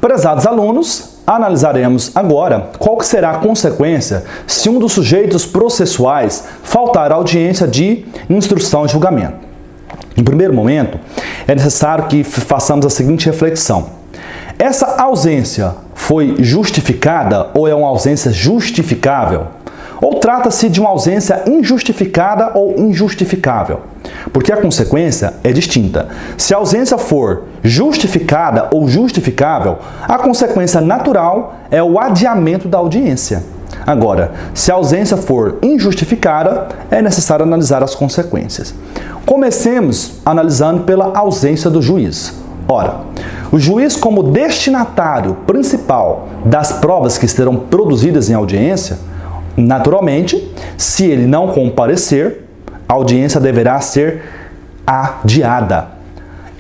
Prezados alunos, analisaremos agora qual que será a consequência se um dos sujeitos processuais faltar à audiência de instrução e julgamento. No primeiro momento, é necessário que façamos a seguinte reflexão. Essa ausência foi justificada ou é uma ausência justificável? Ou trata-se de uma ausência injustificada ou injustificável? Porque a consequência é distinta. Se a ausência for justificada ou justificável, a consequência natural é o adiamento da audiência. Agora, se a ausência for injustificada, é necessário analisar as consequências. Comecemos analisando pela ausência do juiz. Ora, o juiz, como destinatário principal das provas que serão produzidas em audiência, naturalmente, se ele não comparecer, a audiência deverá ser adiada.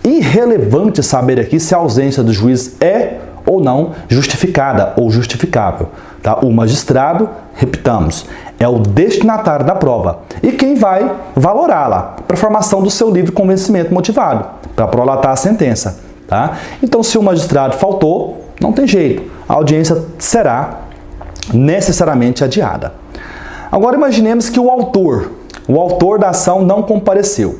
Irrelevante saber aqui se a ausência do juiz é ou não justificada ou justificável. Tá? O magistrado, repitamos, é o destinatário da prova e quem vai valorá-la para a formação do seu livre convencimento motivado, para prolatar a sentença. Tá? Então, se o magistrado faltou, não tem jeito, a audiência será necessariamente adiada. Agora imaginemos que o autor da ação não compareceu.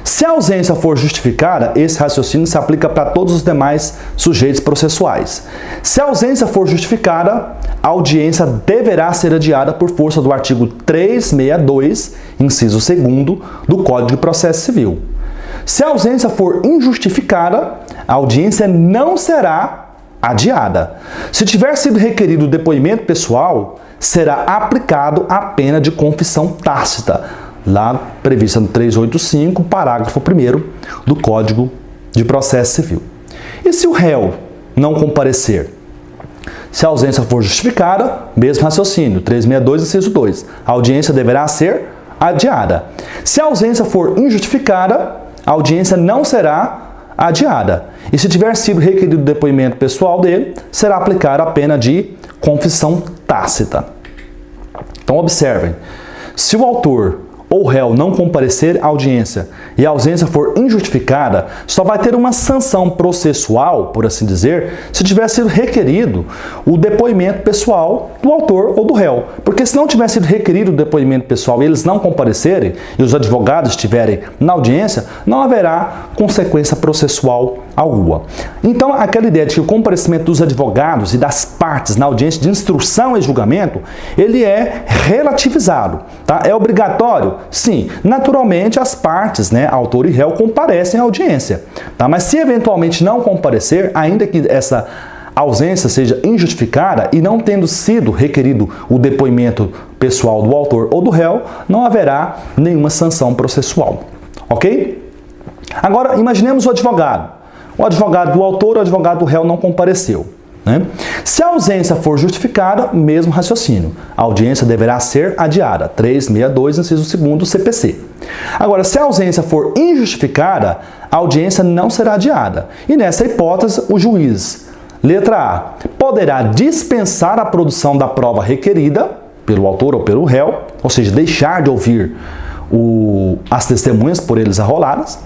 Se a ausência for justificada, esse raciocínio se aplica para todos os demais sujeitos processuais. Se a ausência for justificada, a audiência deverá ser adiada por força do artigo 362, inciso 2º, do Código de Processo Civil. Se a ausência for injustificada, a audiência não será adiada. Se tiver sido requerido o depoimento pessoal, será aplicado a pena de confissão tácita, lá prevista no 385, parágrafo 1º do Código de Processo Civil. E se o réu não comparecer? Se a ausência for justificada, mesmo raciocínio, 362, inciso 2, a audiência deverá ser adiada. Se a ausência for injustificada, a audiência não será adiada. E se tiver sido requerido o depoimento pessoal dele, será aplicada a pena de confissão tácita. Então, observem, se o autor ou réu não comparecer à audiência e a ausência for injustificada, só vai ter uma sanção processual, por assim dizer, se tiver sido requerido o depoimento pessoal do autor ou do réu. Porque se não tiver sido requerido o depoimento pessoal e eles não comparecerem e os advogados estiverem na audiência, não haverá consequência processual alguma. Então, aquela ideia de que o comparecimento dos advogados e das partes na audiência de instrução e julgamento, ele é relativizado, tá? É obrigatório? Sim, naturalmente as partes, autor e réu, comparecem à audiência, tá? Mas se eventualmente não comparecer, ainda que essa ausência seja injustificada e não tendo sido requerido o depoimento pessoal do autor ou do réu, não haverá nenhuma sanção processual, ok? Agora, imaginemos o advogado. O advogado do autor ou o advogado do réu não compareceu. Se a ausência for justificada, mesmo raciocínio. A audiência deverá ser adiada. 362, inciso 2º do CPC. Agora, se a ausência for injustificada, a audiência não será adiada. E nessa hipótese, o juiz, letra A, poderá dispensar a produção da prova requerida pelo autor ou pelo réu, ou seja, deixar de ouvir as testemunhas por eles arroladas,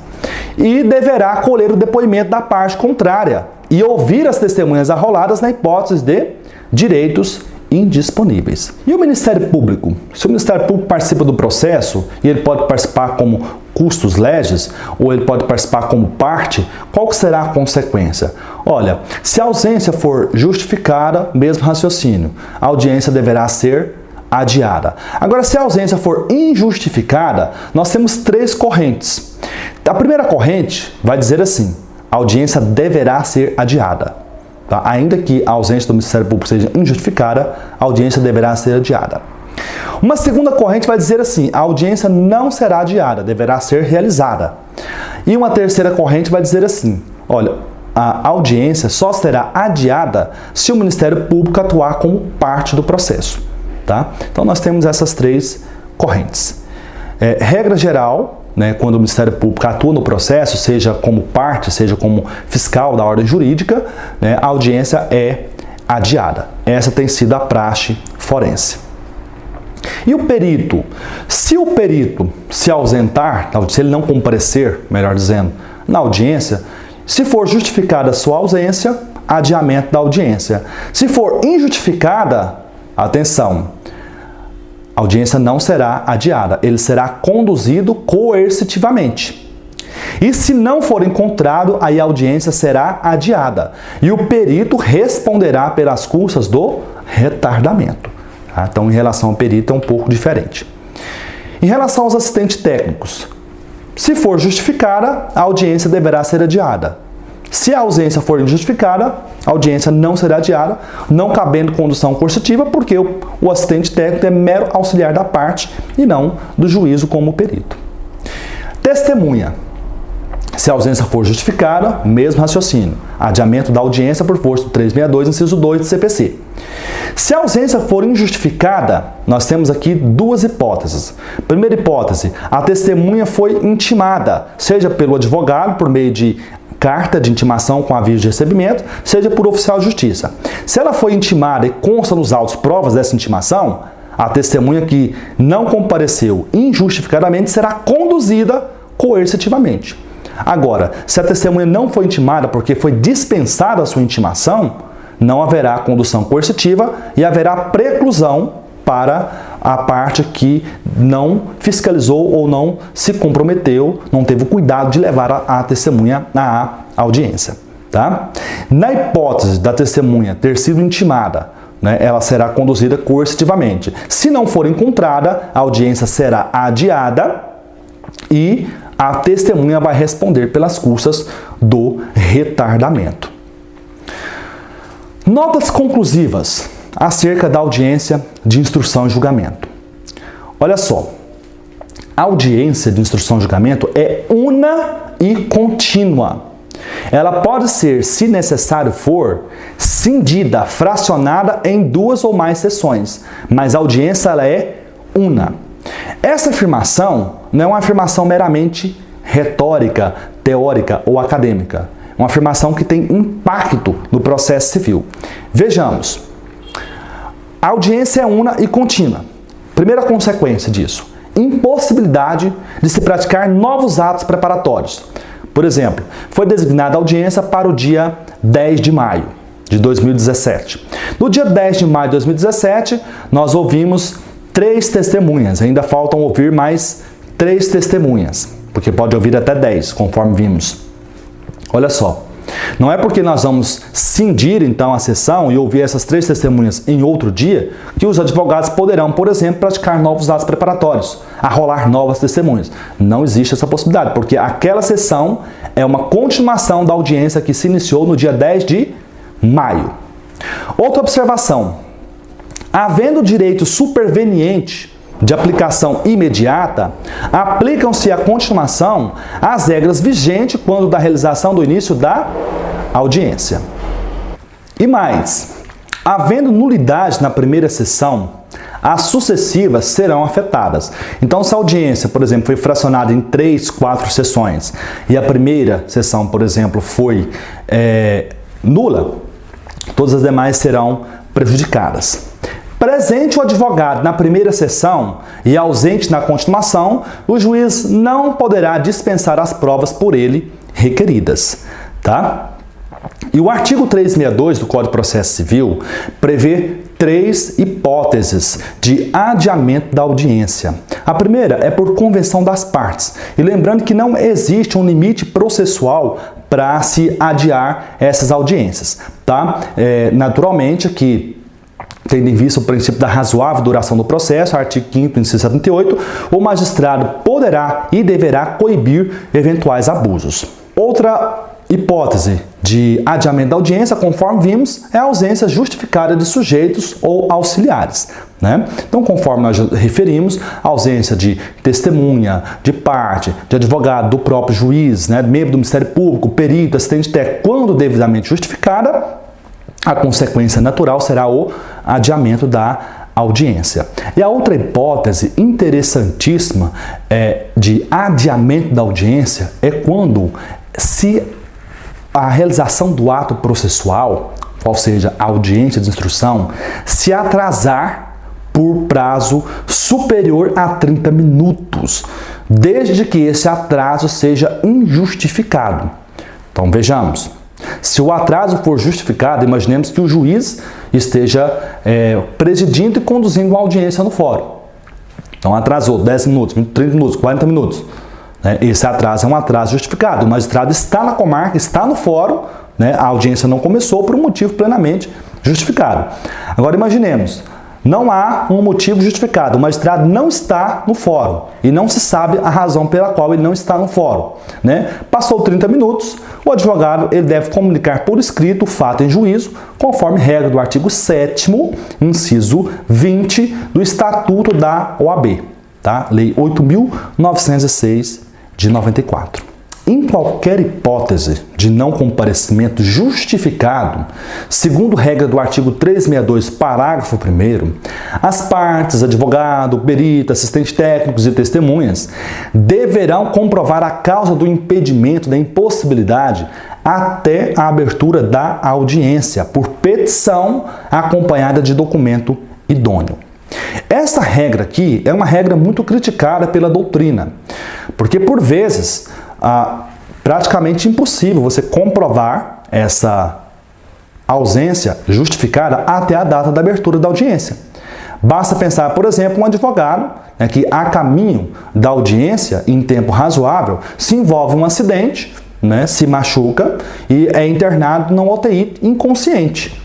e deverá colher o depoimento da parte contrária e ouvir as testemunhas arroladas na hipótese de direitos indisponíveis. E o Ministério Público? Se o Ministério Público participa do processo, e ele pode participar como custos legis, ou ele pode participar como parte, qual que será a consequência? Olha, se a ausência for justificada, mesmo raciocínio, a audiência deverá ser adiada. Agora, se a ausência for injustificada, nós temos 3 correntes. A primeira corrente vai dizer assim: a audiência deverá ser adiada. Tá? Ainda que a ausência do Ministério Público seja injustificada, a audiência deverá ser adiada. Uma segunda corrente vai dizer assim: a audiência não será adiada, deverá ser realizada. E uma terceira corrente vai dizer assim: olha, a audiência só será adiada se o Ministério Público atuar como parte do processo. Tá? Então, nós temos essas 3 correntes. Regra geral, quando o Ministério Público atua no processo, seja como parte, seja como fiscal da ordem jurídica, a audiência é adiada. Essa tem sido a praxe forense. E o perito? Se o perito se ausentar, se ele não comparecer, melhor dizendo, na audiência, se for justificada a sua ausência, adiamento da audiência. Se for injustificada, atenção, a audiência não será adiada, ele será conduzido coercitivamente. E se não for encontrado, aí a audiência será adiada. E o perito responderá pelas custas do retardamento. Tá? Então, em relação ao perito, é um pouco diferente. Em relação aos assistentes técnicos, se for justificada, a audiência deverá ser adiada. Se a ausência for injustificada, a audiência não será adiada, não cabendo condução coercitiva, porque o assistente técnico é mero auxiliar da parte e não do juízo como perito. Testemunha. Se a ausência for justificada, mesmo raciocínio. Adiamento da audiência por força do 362, inciso 2 do CPC. Se a ausência for injustificada, nós temos aqui duas hipóteses. Primeira hipótese, a testemunha foi intimada, seja pelo advogado, por meio de carta de intimação com aviso de recebimento, seja por oficial de justiça. Se ela foi intimada e consta nos autos provas dessa intimação, a testemunha que não compareceu injustificadamente será conduzida coercitivamente. Agora, se a testemunha não foi intimada porque foi dispensada a sua intimação, não haverá condução coercitiva e haverá preclusão para a parte que não fiscalizou ou não se comprometeu, não teve o cuidado de levar a testemunha à audiência. Tá? Na hipótese da testemunha ter sido intimada, ela será conduzida coercitivamente. Se não for encontrada, a audiência será adiada e a testemunha vai responder pelas custas do retardamento. Notas conclusivas acerca da audiência de instrução e julgamento. Olha só, a audiência de instrução e julgamento é una e contínua. Ela pode ser, se necessário for, cindida, fracionada em 2 ou mais sessões, mas a audiência ela é una. Essa afirmação não é uma afirmação meramente retórica, teórica ou acadêmica. É uma afirmação que tem impacto no processo civil. Vejamos. A audiência é una e contínua. Primeira consequência disso, impossibilidade de se praticar novos atos preparatórios. Por exemplo, foi designada a audiência para o dia 10 de maio de 2017. No dia 10 de maio de 2017, nós ouvimos 3 testemunhas. Ainda faltam ouvir mais 3 testemunhas, porque pode ouvir até 10, conforme vimos. Olha só, não é porque nós vamos cindir então a sessão e ouvir essas 3 testemunhas em outro dia que os advogados poderão, por exemplo, praticar novos atos preparatórios, arrolar novas testemunhas. Não existe essa possibilidade, porque aquela sessão é uma continuação da audiência que se iniciou no dia 10 de maio. Outra observação. Havendo direito superveniente de aplicação imediata, aplicam-se à continuação as regras vigentes quando da realização do início da audiência. E mais, havendo nulidade na primeira sessão, as sucessivas serão afetadas. Então, se a audiência, por exemplo, foi fracionada em 3, 4 sessões e a primeira sessão, por exemplo, foi nula, todas as demais serão prejudicadas. Presente o advogado na primeira sessão e ausente na continuação, o juiz não poderá dispensar as provas por ele requeridas. Tá? E o artigo 362 do Código de Processo Civil prevê 3 hipóteses de adiamento da audiência. A primeira é por convenção das partes. E lembrando que não existe um limite processual para se adiar essas audiências. Tá? Naturalmente que, tendo em vista o princípio da razoável duração do processo, artigo 5º, inciso 78, o magistrado poderá e deverá coibir eventuais abusos. Outra hipótese de adiamento da audiência, conforme vimos, é a ausência justificada de sujeitos ou auxiliares. Então, conforme nós referimos, a ausência de testemunha, de parte, de advogado, do próprio juiz, membro do Ministério Público, perito, assistente técnico, quando devidamente justificada, a consequência natural será o adiamento da audiência. E a outra hipótese interessantíssima de adiamento da audiência é quando se a realização do ato processual, ou seja, a audiência de instrução, se atrasar por prazo superior a 30 minutos, desde que esse atraso seja injustificado. Então, vejamos. Se o atraso for justificado, imaginemos que o juiz esteja presidindo e conduzindo uma audiência no fórum. Então atrasou 10 minutos, 30 minutos, 40 minutos. Esse atraso é um atraso justificado. O magistrado está na comarca, está no fórum, a audiência não começou por um motivo plenamente justificado. Agora imaginemos, não há um motivo justificado, o magistrado não está no fórum e não se sabe a razão pela qual ele não está no fórum. Passou 30 minutos, o advogado ele deve comunicar por escrito o fato em juízo, conforme regra do artigo 7º, inciso 20 do Estatuto da OAB, tá? Lei 8.906 de 94. Em qualquer hipótese de não comparecimento justificado, segundo regra do artigo 362, parágrafo 1º, as partes, advogado, perito, assistente técnicos e testemunhas deverão comprovar a causa do impedimento, da impossibilidade, até a abertura da audiência, por petição acompanhada de documento idôneo. Essa regra aqui é uma regra muito criticada pela doutrina, porque por vezes praticamente impossível você comprovar essa ausência justificada até a data da abertura da audiência. Basta pensar, por exemplo, um advogado que a caminho da audiência, em tempo razoável, se envolve um acidente, se machuca e é internado na UTI inconsciente.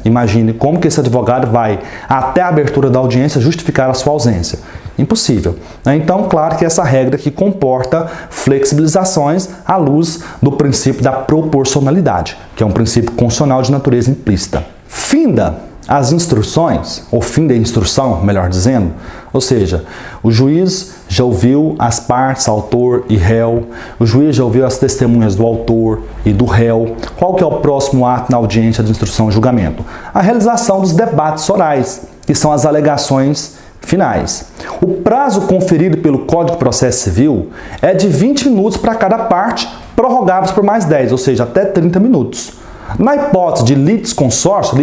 Imagine como que esse advogado vai, até a abertura da audiência, justificar a sua ausência. Impossível. Então, claro que essa regra aqui comporta flexibilizações à luz do princípio da proporcionalidade, que é um princípio constitucional de natureza implícita. Finda as instruções, ou fim da instrução, melhor dizendo, ou seja, o juiz já ouviu as partes, autor e réu, o juiz já ouviu as testemunhas do autor e do réu. Qual que é o próximo ato na audiência de instrução e julgamento? A realização dos debates orais, que são as alegações finais. O prazo conferido pelo Código de Processo Civil é de 20 minutos para cada parte, prorrogáveis por mais 10, ou seja, até 30 minutos. Na hipótese de litisconsórcio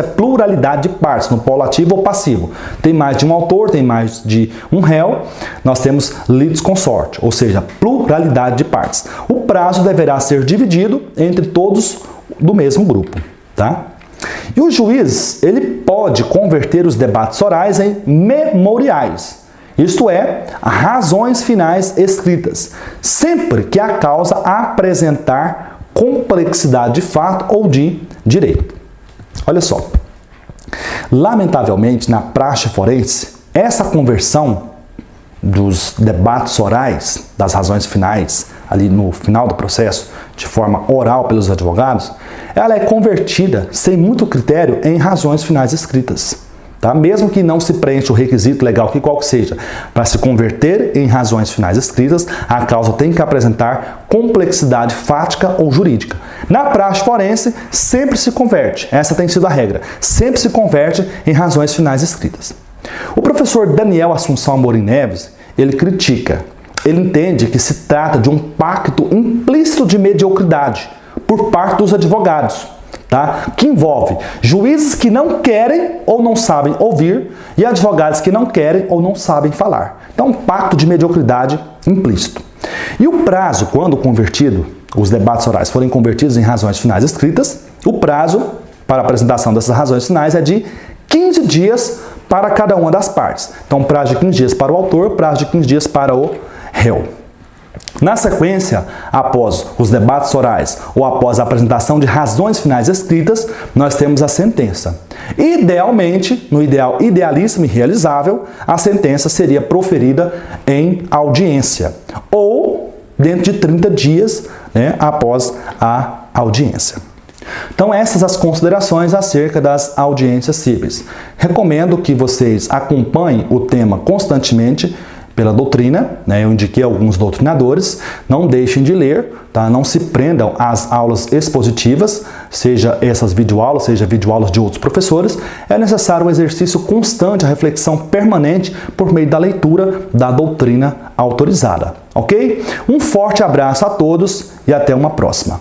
é pluralidade de partes, no polo ativo ou passivo. Tem mais de um autor, tem mais de um réu, nós temos litisconsórcio, ou seja, pluralidade de partes. O prazo deverá ser dividido entre todos do mesmo grupo, tá? E o juiz, ele pode converter os debates orais em memoriais, isto é, razões finais escritas, sempre que a causa apresentar complexidade de fato ou de direito. Olha só, lamentavelmente na praxe forense, essa conversão dos debates orais, das razões finais, ali no final do processo, de forma oral pelos advogados, ela é convertida sem muito critério em razões finais escritas. Tá? Mesmo que não se preencha o requisito legal, que qual que seja, para se converter em razões finais escritas, a causa tem que apresentar complexidade fática ou jurídica. Na praxe forense, sempre se converte, essa tem sido a regra, sempre se converte em razões finais escritas. O professor Daniel Assunção Amorim Neves, ele critica, ele entende que se trata de um pacto implícito de mediocridade por parte dos advogados, tá? Que envolve juízes que não querem ou não sabem ouvir e advogados que não querem ou não sabem falar. Então, um pacto de mediocridade implícito. E o prazo, quando convertido, os debates orais forem convertidos em razões finais escritas, o prazo para a apresentação dessas razões finais é de 15 dias para cada uma das partes. Então, prazo de 15 dias para o autor, prazo de 15 dias para o réu. Na sequência, após os debates orais ou após a apresentação de razões finais escritas, nós temos a sentença. Idealmente, no ideal idealíssimo e realizável, a sentença seria proferida em audiência ou dentro de 30 dias, após a audiência. Então, essas as considerações acerca das audiências cíveis. Recomendo que vocês acompanhem o tema constantemente pela doutrina, eu indiquei alguns doutrinadores, não deixem de ler, tá? Não se prendam às aulas expositivas, seja essas videoaulas, seja videoaulas de outros professores, é necessário um exercício constante, a reflexão permanente por meio da leitura da doutrina autorizada, ok? Um forte abraço a todos e até uma próxima.